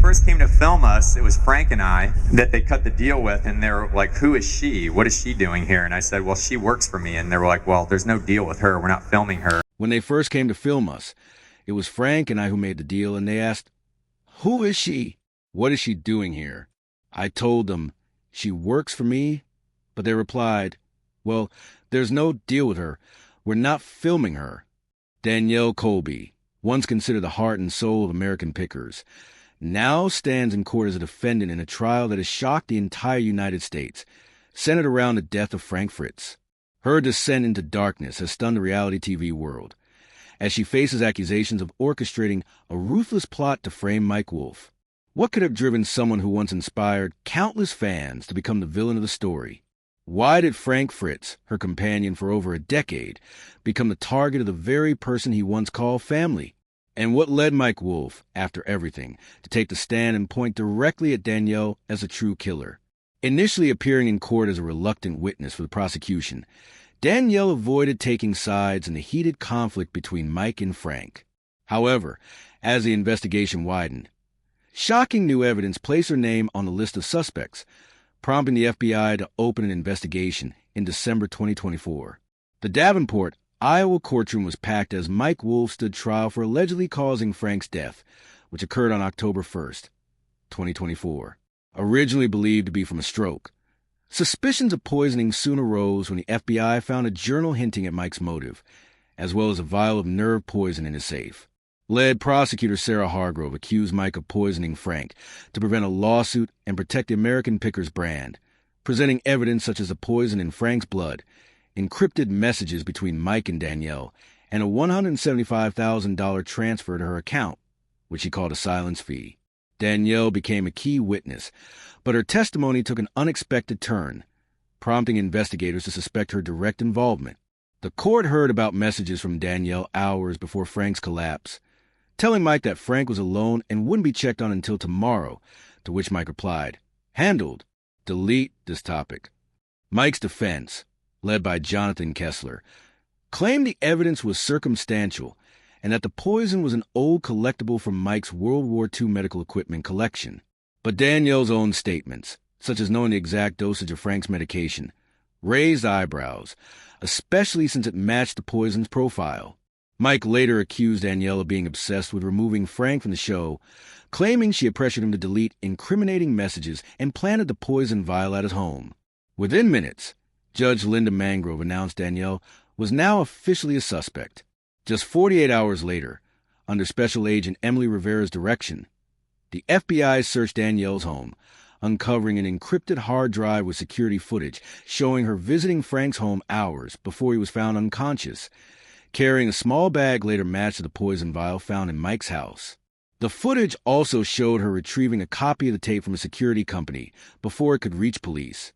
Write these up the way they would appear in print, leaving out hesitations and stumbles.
first came to film us, it was Frank and I that they cut the deal with, and they were like, who is she? What is she doing here? And I said, well, she works for me. And they were like, well, there's no deal with her. We're not filming her. When they first came to film us, it was Frank and I who made the deal, and they asked, who is she? What is she doing here? I told them, she works for me, but they replied, well, there's no deal with her. We're not filming her. Danielle Colby, once considered the heart and soul of American Pickers, now stands in court as a defendant in a trial that has shocked the entire United States, centered around the death of Frank Fritz. Her descent into darkness has stunned the reality TV world, as she faces accusations of orchestrating a ruthless plot to frame Mike Wolfe. What could have driven someone who once inspired countless fans to become the villain of the story? Why did Frank Fritz, her companion for over a decade, become the target of the very person he once called family? And what led Mike Wolfe, after everything, to take the stand and point directly at Danielle as a true killer? Initially appearing in court as a reluctant witness for the prosecution, Danielle avoided taking sides in the heated conflict between Mike and Frank. However, as the investigation widened, shocking new evidence placed her name on the list of suspects, prompting the FBI to open an investigation in December 2024. The Davenport, Iowa courtroom was packed as Mike Wolfe stood trial for allegedly causing Frank's death, which occurred on October 1st, 2024. Originally believed to be from a stroke, suspicions of poisoning soon arose when the FBI found a journal hinting at Mike's motive, as well as a vial of nerve poison in his safe. Lead prosecutor Sarah Hargrove accused Mike of poisoning Frank to prevent a lawsuit and protect the American Pickers brand, presenting evidence such as the poison in Frank's blood, encrypted messages between Mike and Danielle, and a $175,000 transfer to her account, which she called a silence fee. Danielle became a key witness, but her testimony took an unexpected turn, prompting investigators to suspect her direct involvement. The court heard about messages from Danielle hours before Frank's collapse, telling Mike that Frank was alone and wouldn't be checked on until tomorrow, to which Mike replied, "Handled. Delete this topic." Mike's defense, led by Jonathan Kessler, claimed the evidence was circumstantial and that the poison was an old collectible from Mike's World War II medical equipment collection. But Danielle's own statements, such as knowing the exact dosage of Frank's medication, raised eyebrows, especially since it matched the poison's profile. Mike later accused Danielle of being obsessed with removing Frank from the show, claiming she had pressured him to delete incriminating messages and planted the poison vial at his home. Within minutes, Judge Linda Mangrove announced Danielle was now officially a suspect. Just 48 hours later, under Special Agent Emily Rivera's direction, the FBI searched Danielle's home, uncovering an encrypted hard drive with security footage showing her visiting Frank's home hours before he was found unconscious, carrying a small bag later matched to the poison vial found in Mike's house. The footage also showed her retrieving a copy of the tape from a security company before it could reach police,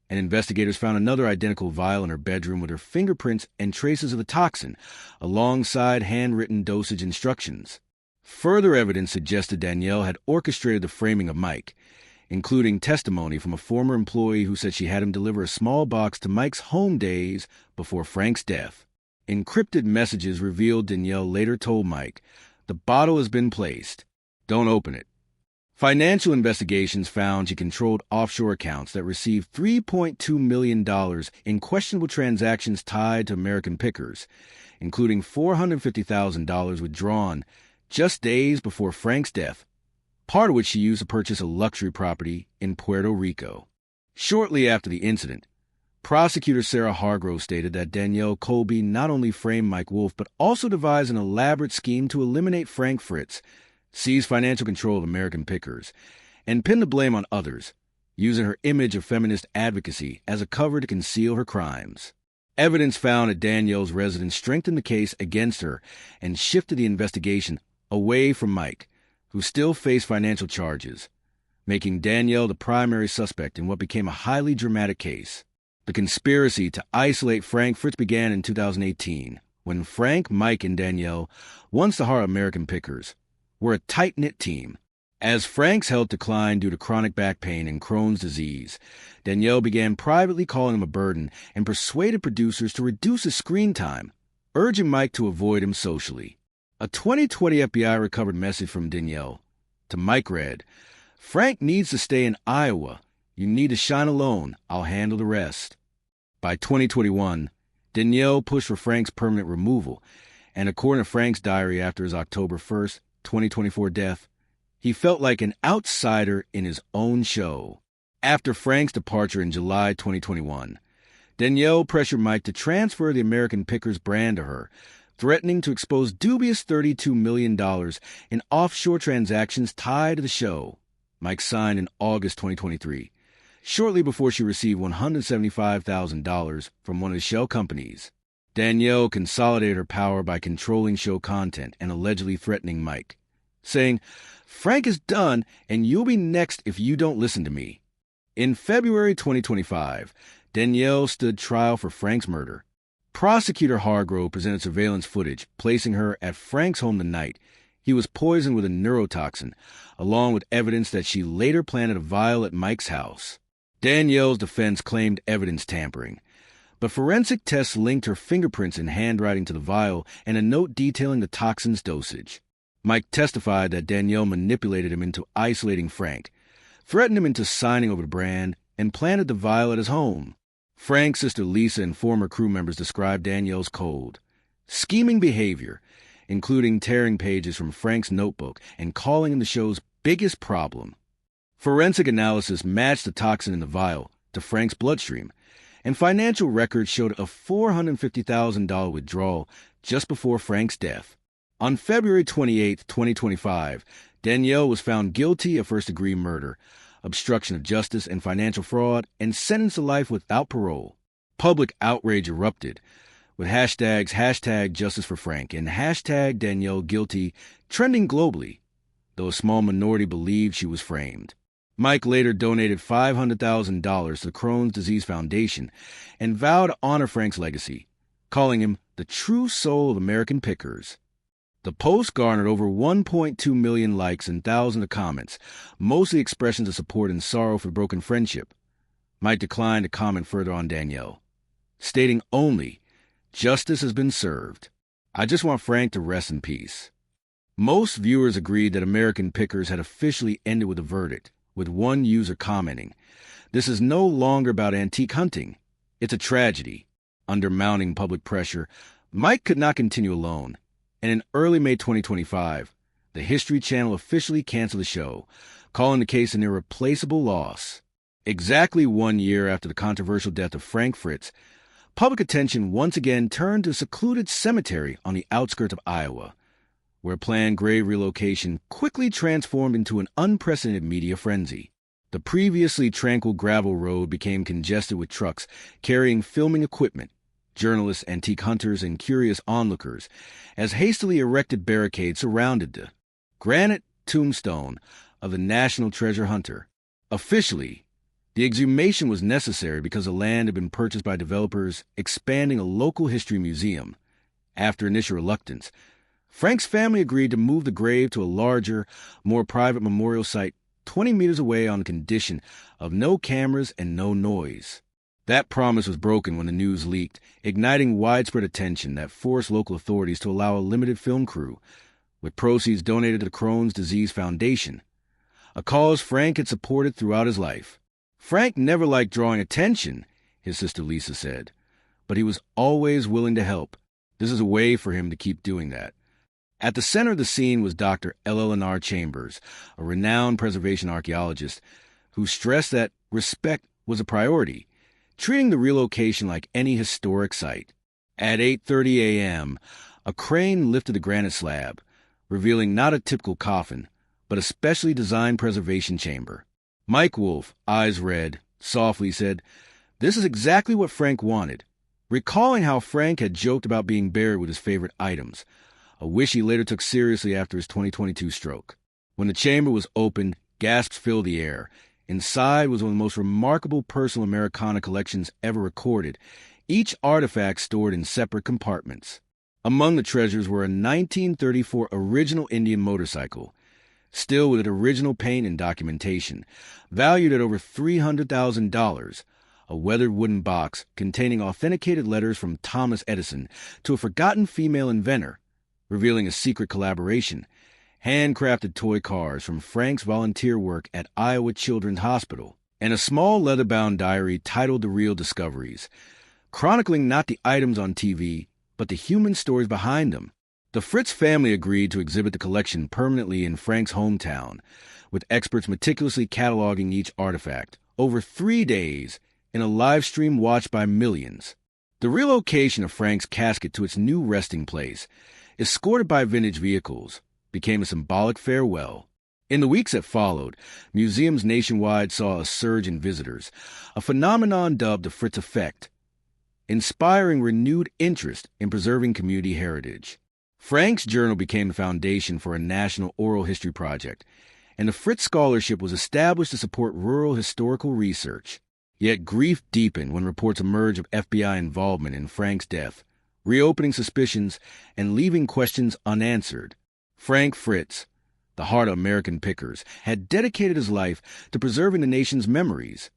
and investigators found another identical vial in her bedroom with her fingerprints and traces of the toxin, alongside handwritten dosage instructions. Further evidence suggested Danielle had orchestrated the framing of Mike, including testimony from a former employee who said she had him deliver a small box to Mike's home days before Frank's death. Encrypted messages revealed Danielle later told Mike, "The bottle has been placed. Don't open it." Financial investigations found she controlled offshore accounts that received $3.2 million in questionable transactions tied to American Pickers, including $450,000 withdrawn just days before Frank's death, part of which she used to purchase a luxury property in Puerto Rico. Shortly after the incident, prosecutor Sarah Hargrove stated that Danielle Colby not only framed Mike Wolfe but also devised an elaborate scheme to eliminate Frank Fritz, seize financial control of American Pickers, and pin the blame on others, using her image of feminist advocacy as a cover to conceal her crimes. Evidence found at Danielle's residence strengthened the case against her and shifted the investigation away from Mike, who still faced financial charges, making Danielle the primary suspect in what became a highly dramatic case. The conspiracy to isolate Frank Fritz began in 2018, when Frank, Mike, and Danielle, once the heart of American Pickers, were a tight-knit team. As Frank's health declined due to chronic back pain and Crohn's disease, Danielle began privately calling him a burden and persuaded producers to reduce his screen time, urging Mike to avoid him socially. A 2020 FBI recovered message from Danielle, To Mike read, "Frank needs to stay in Iowa. You need to shine alone. I'll handle the rest." By 2021, Danielle pushed for Frank's permanent removal, and according to Frank's diary after his October 1st, 2024 death, he felt like an outsider in his own show. After Frank's departure in July 2021, Danielle pressured Mike to transfer the American Pickers brand to her, threatening to expose dubious $32 million in offshore transactions tied to the show. Mike signed in August 2023, shortly before she received $175,000 from one of the shell companies. Danielle consolidated her power by controlling show content and allegedly threatening Mike, saying, "Frank is done, and you'll be next if you don't listen to me." In February 2025, Danielle stood trial for Frank's murder. Prosecutor Hargrove presented surveillance footage placing her at Frank's home the night he was poisoned with a neurotoxin, along with evidence that she later planted a vial at Mike's house. Danielle's defense claimed evidence tampering, but forensic tests linked her fingerprints and handwriting to the vial and a note detailing the toxin's dosage. Mike testified that Danielle manipulated him into isolating Frank, threatened him into signing over the brand, and planted the vial at his home. Frank's sister Lisa and former crew members described Danielle's cold, scheming behavior, including tearing pages from Frank's notebook and calling him the show's biggest problem. Forensic analysis matched the toxin in the vial to Frank's bloodstream, and financial records showed a $450,000 withdrawal just before Frank's death. On February 28, 2025, Danielle was found guilty of first-degree murder, obstruction of justice, and financial fraud, and sentenced to life without parole. Public outrage erupted, with hashtags #JusticeForFrank and #DanielleGuilty trending globally, though a small minority believed she was framed. Mike later donated $500,000 to the Crohn's Disease Foundation and vowed to honor Frank's legacy, calling him the true soul of American Pickers. The post garnered over 1.2 million likes and thousands of comments, mostly expressions of support and sorrow for broken friendship. Mike declined to comment further on Danielle, stating only, "Justice has been served. I just want Frank to rest in peace." Most viewers agreed that American Pickers had officially ended with a verdict, with one user commenting, "This is no longer about antique hunting. It's a tragedy." Under mounting public pressure, Mike could not continue alone, and in early May 2025, the History Channel officially canceled the show, calling the case an irreplaceable loss. Exactly 1 year after the controversial death of Frank Fritz, public attention once again turned to a secluded cemetery on the outskirts of Iowa, where planned grave relocation quickly transformed into an unprecedented media frenzy. The previously tranquil gravel road became congested with trucks carrying filming equipment, journalists, antique hunters, and curious onlookers, as hastily erected barricades surrounded the granite tombstone of the national treasure hunter. Officially, the exhumation was necessary because the land had been purchased by developers expanding a local history museum. After initial reluctance, Frank's family agreed to move the grave to a larger, more private memorial site 20 meters away on condition of no cameras and no noise. That promise was broken when the news leaked, igniting widespread attention that forced local authorities to allow a limited film crew, with proceeds donated to the Crohn's Disease Foundation, a cause Frank had supported throughout his life. Frank never liked drawing attention, his sister Lisa said, but he was always willing to help. This is a way for him to keep doing that. At the center of the scene was Dr. L.L.N.R. Chambers, a renowned preservation archaeologist, who stressed that respect was a priority, treating the relocation like any historic site. At 8:30 a.m., a crane lifted the granite slab, revealing not a typical coffin, but a specially designed preservation chamber. Mike Wolf, eyes red, softly said, "This is exactly what Frank wanted," recalling how Frank had joked about being buried with his favorite items, a wish he later took seriously after his 2022 stroke. When the chamber was opened, gasps filled the air. Inside was one of the most remarkable personal Americana collections ever recorded, each artifact stored in separate compartments. Among the treasures were a 1934 original Indian motorcycle, still with original paint and documentation, valued at over $300,000, a weathered wooden box containing authenticated letters from Thomas Edison to a forgotten female inventor, revealing a secret collaboration, handcrafted toy cars from Frank's volunteer work at Iowa Children's Hospital, and a small leather-bound diary titled The Real Discoveries, chronicling not the items on TV, but the human stories behind them. The Fritz family agreed to exhibit the collection permanently in Frank's hometown, with experts meticulously cataloging each artifact, over 3 days, in a live stream watched by millions. The relocation of Frank's casket to its new resting place, escorted by vintage vehicles, became a symbolic farewell. In the weeks that followed, museums nationwide saw a surge in visitors, a phenomenon dubbed the Fritz Effect, inspiring renewed interest in preserving community heritage. Frank's journal became the foundation for a national oral history project, and the Fritz Scholarship was established to support rural historical research. Yet grief deepened when reports emerged of FBI involvement in Frank's death, reopening suspicions and leaving questions unanswered. Frank Fritz, the heart of American pickers, had dedicated his life to preserving the nation's memories.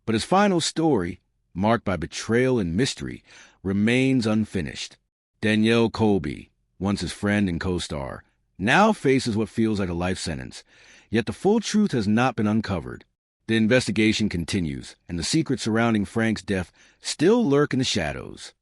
But his final story, marked by betrayal and mystery, remains unfinished. Danielle Colby, once his friend and co-star, now faces what feels like a life sentence, yet the full truth has not been uncovered. The investigation continues, and the secrets surrounding Frank's death still lurk in the shadows.